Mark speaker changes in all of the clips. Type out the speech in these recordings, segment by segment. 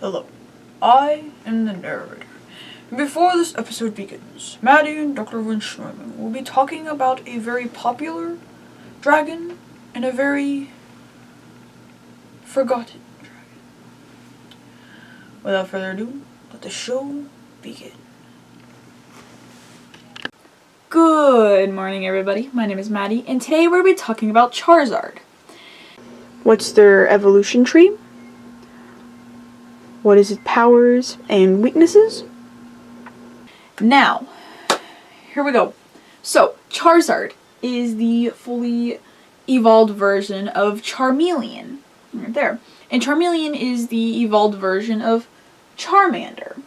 Speaker 1: Hello, I am the narrator. Before this episode begins, Maddie and Dr. Winschmerman will be talking about a very popular dragon and a very forgotten dragon. Without further ado, let the show begin. Good morning, everybody. My name is Maddie, and today we're going to be talking about Charizard. What's their evolution tree? What is its powers and weaknesses? Now, here we go. So, Charizard is the fully evolved version of Charmeleon. Right there. And Charmeleon is the evolved version of Charmander.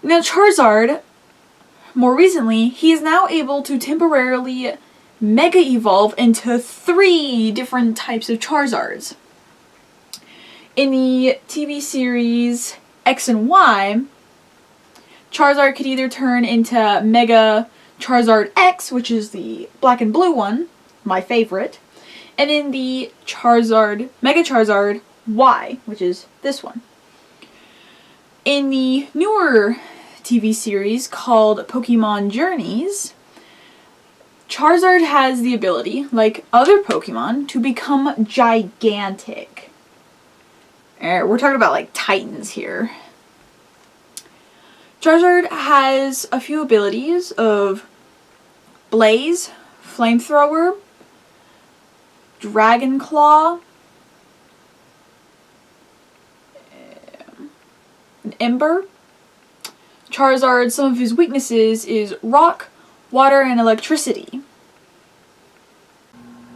Speaker 1: Now, Charizard, more recently, he is now able to temporarily mega evolve into 3 different types of Charizards. In the TV series X and Y, Charizard could either turn into Mega Charizard X, which is the black and blue one, my favorite, and in the Mega Charizard Y, which is this one. In the newer TV series called Pokemon Journeys, Charizard has the ability, like other Pokemon, to become gigantic. We're talking about like titans here. Charizard has a few abilities of Blaze, Flamethrower, Dragon Claw, and Ember. Charizard, some of his weaknesses is Rock, Water, and Electricity.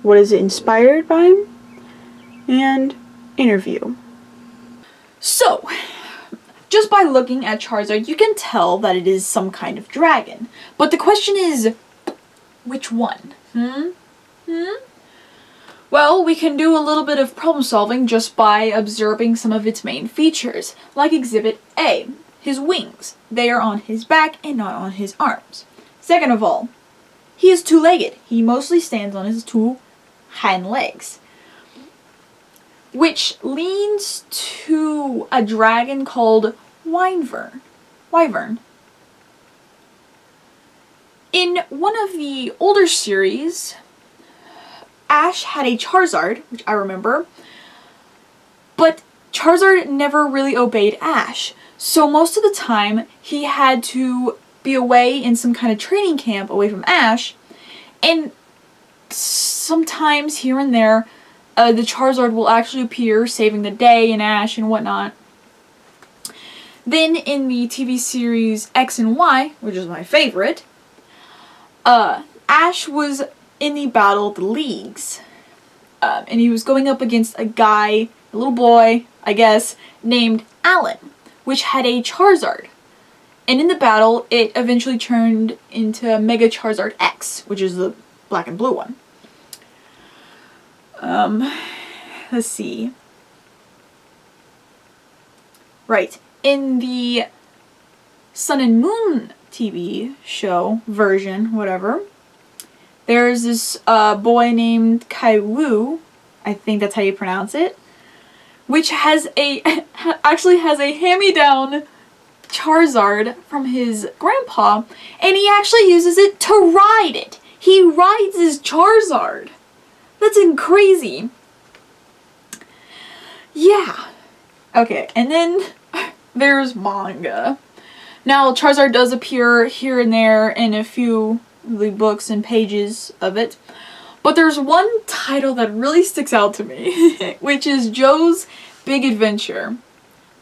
Speaker 1: What is it inspired by? And interview. So, just by looking at Charizard, you can tell that it is some kind of dragon. But the question is, which one? Well, we can do a little bit of problem solving just by observing some of its main features, like Exhibit A, his wings. They are on his back and not on his arms. Second of all, he is two-legged. He mostly stands on his 2 hind legs, which leads to a dragon called Wyvern. In one of the older series, Ash had a Charizard, which I remember, but Charizard never really obeyed Ash. So most of the time, he had to be away in some kind of training camp away from Ash, and sometimes here and there, the Charizard will actually appear, saving the day in Ash and whatnot. Then in the TV series X and Y, which is my favorite, Ash was in the Battle of the Leagues. And he was going up against a guy, a little boy, I guess, named Alan, which had a Charizard. And in the battle, it eventually turned into Mega Charizard X, which is the black and blue one. Let's see. Right. In the Sun and Moon TV show version, whatever, there's this boy named Kaiwu, I think that's how you pronounce it, which has actually has a hand-me-down Charizard from his grandpa, and he actually uses it to ride it. He rides his Charizard. That's crazy. Yeah. Okay, and then there's manga. Now, Charizard does appear here and there in a few of the books and pages of it, but there's one title that really sticks out to me, which is Joe's Big Adventure.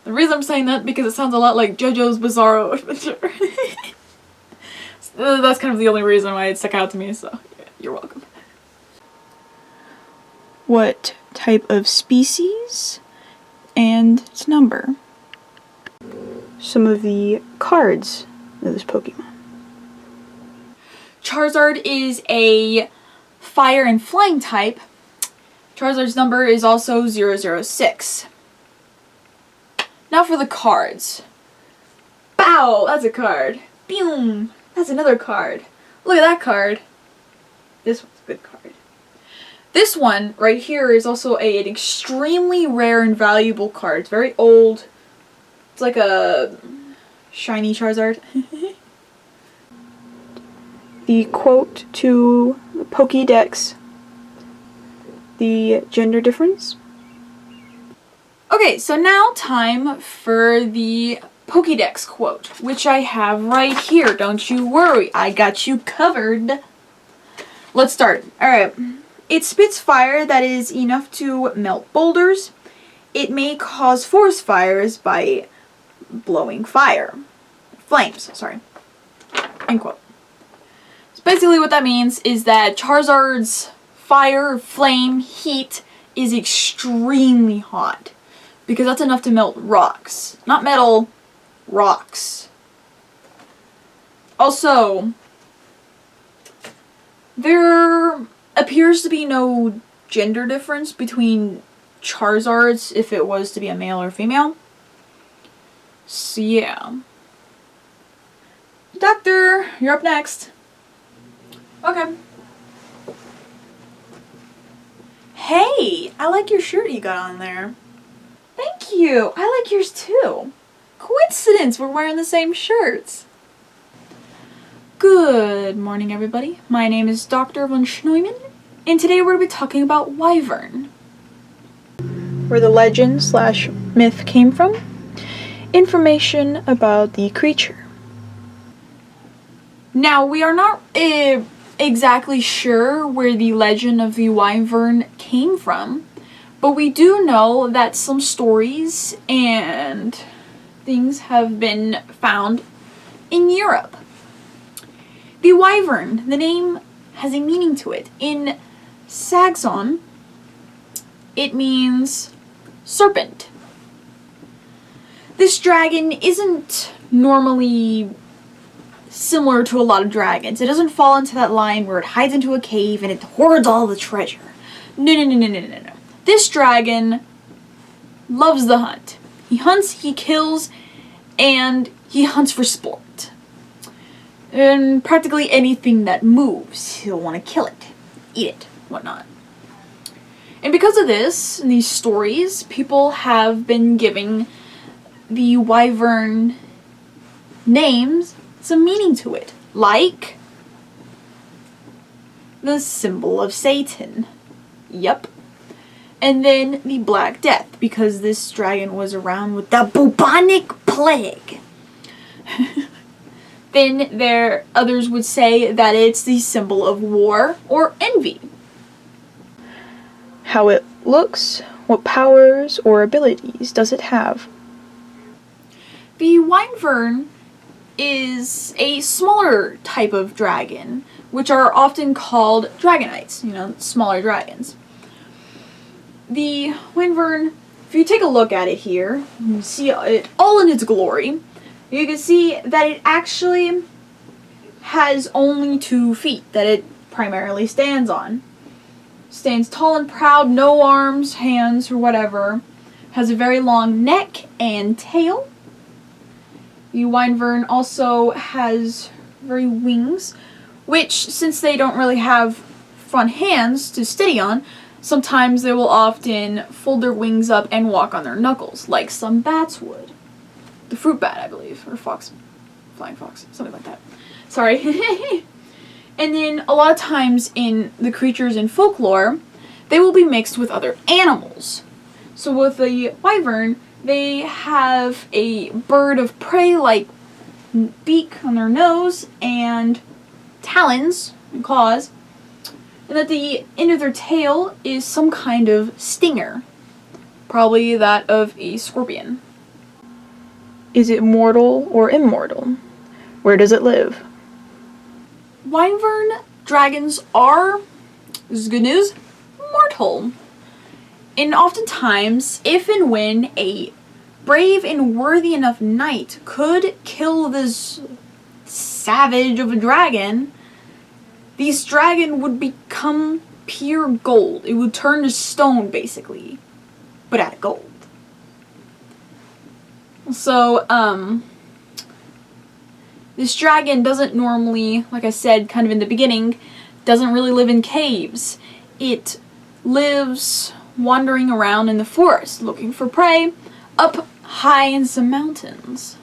Speaker 1: The reason I'm saying that because it sounds a lot like JoJo's Bizarro Adventure. So that's kind of the only reason why it stuck out to me, so yeah, you're welcome. What type of species and its number? Some of the cards of this Pokemon. Charizard is a fire and flying type. Charizard's number is also 006. Now for the cards. Bow! That's a card. Boom! That's another card. Look at that card. This one's a good card. This one right here is also an extremely rare and valuable card. It's very old. It's like a shiny Charizard. The quote to the Pokédex. The gender difference. Okay, so now time for the Pokédex quote, which I have right here. Don't you worry, I got you covered. Let's start. Alright. It spits fire that is enough to melt boulders. It may cause forest fires by blowing flames, sorry. End quote. So basically what that means is that Charizard's fire, flame, heat is extremely hot. Because that's enough to melt rocks. Not metal, rocks. Also, there appears to be no gender difference between Charizards if it was to be a male or female. So yeah. Doctor, you're up next. Okay. Hey, I like your shirt you got on there. Thank you. I like yours too. Coincidence, we're wearing the same shirts. Good morning, everybody. My name is Dr. von Schneumann, and today we're going to be talking about Wyvern. Where the legend / myth came from. Information about the creature. Now, we are not exactly sure where the legend of the Wyvern came from, but we do know that some stories and things have been found in Europe. The Wyvern, the name has a meaning to it. In Saxon, it means serpent. This dragon isn't normally similar to a lot of dragons. It doesn't fall into that line where it hides into a cave and it hoards all the treasure. No. This dragon loves the hunt. He hunts, he kills, and he hunts for sport. And practically anything that moves, he'll want to kill it, eat it, whatnot. And because of this, in these stories, people have been giving the Wyvern names some meaning to it. Like the symbol of Satan. Yep. And then the Black Death, because this dragon was around with the bubonic plague. Then others would say that it's the symbol of war or envy. How it looks, what powers or abilities does it have? The Wyvern is a smaller type of dragon, which are often called dragonites, smaller dragons. The Wyvern, if you take a look at it here, you see it all in its glory. You can see that it actually has only 2 feet that it primarily stands on. Stands tall and proud, no arms, hands, or whatever. Has a very long neck and tail. The Wyvern also has very wings, which, since they don't really have front hands to steady on, sometimes they will often fold their wings up and walk on their knuckles, like some bats would. The fruit bat, I believe, or flying fox, something like that. Sorry. And then a lot of times in the creatures in folklore, they will be mixed with other animals. So with the Wyvern, they have a bird of prey like beak on their nose and talons and claws, and at the end of their tail is some kind of stinger, probably that of a scorpion. Is it mortal or immortal? Where does it live? Wyvern dragons are, this is good news, mortal. And oftentimes, if and when a brave and worthy enough knight could kill this savage of a dragon, this dragon would become pure gold. It would turn to stone, basically, but out of gold. So, this dragon doesn't normally, like I said kind of in the beginning, doesn't really live in caves. It lives wandering around in the forest looking for prey up high in some mountains.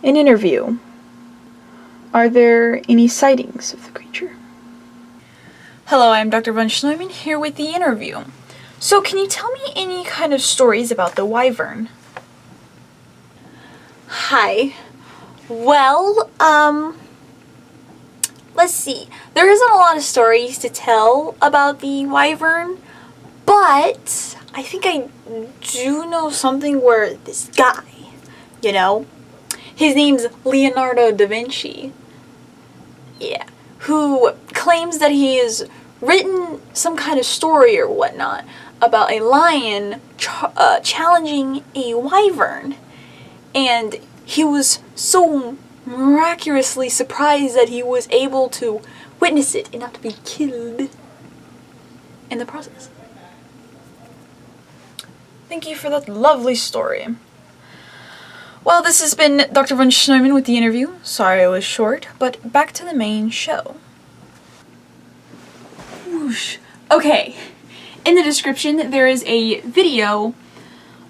Speaker 1: An interview. Are there any sightings of the creature? Hello, I'm Dr. von Schleumann here with the interview. So can you tell me any kind of stories about the wyvern?
Speaker 2: Hi. Well, let's see. There isn't a lot of stories to tell about the wyvern, but I think I do know something where this guy, his name's Leonardo da Vinci, who claims that he has written some kind of story or whatnot about a lion challenging a wyvern. And he was so miraculously surprised that he was able to witness it and not to be killed in the process.
Speaker 1: Thank you for that lovely story. Well, this has been Dr. von Schleumann with the interview. Sorry it was short, but back to the main show. Whoosh. Okay, in the description there is a video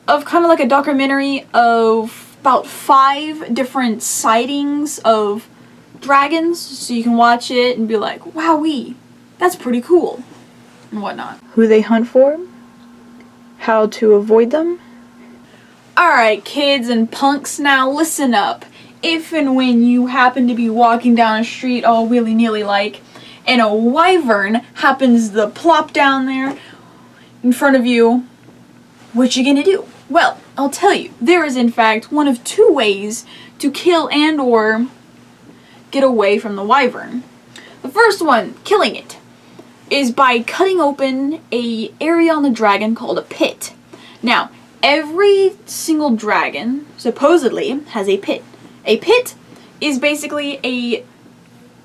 Speaker 1: of kind of like a documentary of about 5 different sightings of dragons, so you can watch it and be like, wowee, that's pretty cool, and whatnot. Who they hunt for, how to avoid them. Alright kids and punks, now listen up. If and when you happen to be walking down a street all willy-nilly like, and a wyvern happens to plop down there in front of you, what you gonna do? Well, I'll tell you, there is in fact one of 2 ways to kill and or get away from the wyvern. The first one, killing it, is by cutting open a area on the dragon called a pit. Now, every single dragon supposedly has a pit. A pit is basically a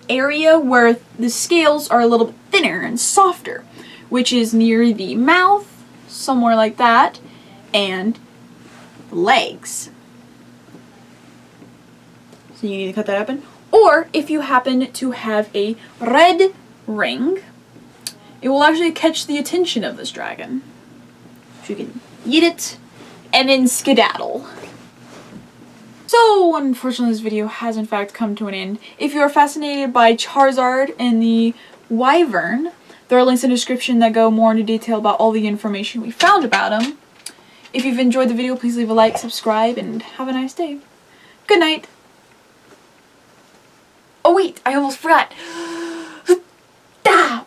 Speaker 1: area where the scales are a little bit thinner and softer, which is near the mouth, somewhere like that, and legs. So you need to cut that open. Or if you happen to have a red ring, it will actually catch the attention of this dragon. So you can eat it and then skedaddle. So unfortunately this video has in fact come to an end. If you are fascinated by Charizard and the wyvern, there are links in the description that go more into detail about all the information we found about him. If you've enjoyed the video, please leave a like, subscribe, and have a nice day. Good night. Oh wait, I almost forgot.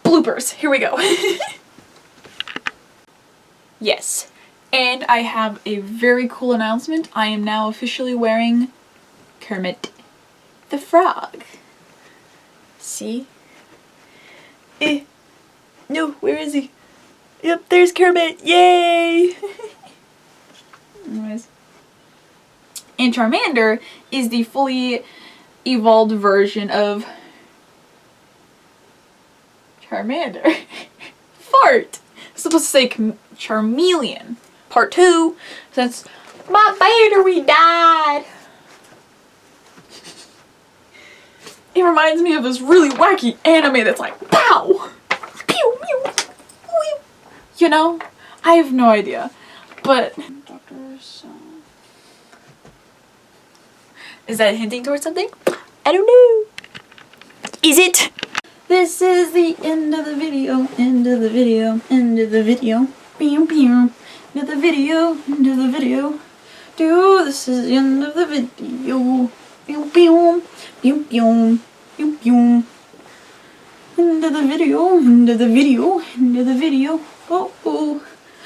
Speaker 1: Bloopers. Here we go. Yes. And I have a very cool announcement. I am now officially wearing Kermit the Frog. See? No, where is he? Yep, there's Kermit. Yay! Anyways. And Charmander is the fully evolved version of Charmander. Fart! I'm supposed to say Charmeleon. Part 2, since my battery died. It reminds me of this really wacky anime that's like, pow! Pew, pew, pew. You know? I have no idea. But is that hinting towards something? I don't know. Is it? This is the end of the video. End of the video. End of the video. Pew, pew. End of the video. End of the video. This is the end of the video. Pew, pew. Pew, pew. Pew, pew. End of the video. End of the video. End of the video. Oh, oh.